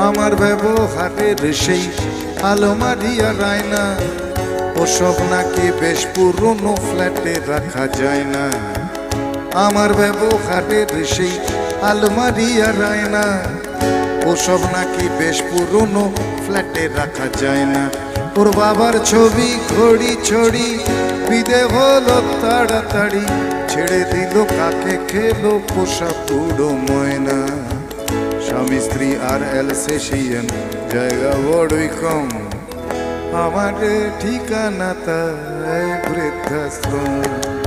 আমার ব্যবহারের সেই আলমারি আর আয়না ওসব নাকি বেশ পুরনো ফ্ল্যাটে রাখা যায় না। আমার ব্যবহারের সেই আলমারি আর আয়না ওসব নাকি বেশ পুরনো ফ্ল্যাটে রাখা যায় না। ওর বাবার ছবি ঘড়ি ছড়ি বিদে হলো তাড়াতাড়ি, ছেড়ে দিল কাকে খেলো পোষা পুরো ময়না। স্বামী স্ত্রী আর এলসেশিয়ান জায়গা বড়ই কম, আমার ঠিকানা তাই বৃদ্ধাশ্রম।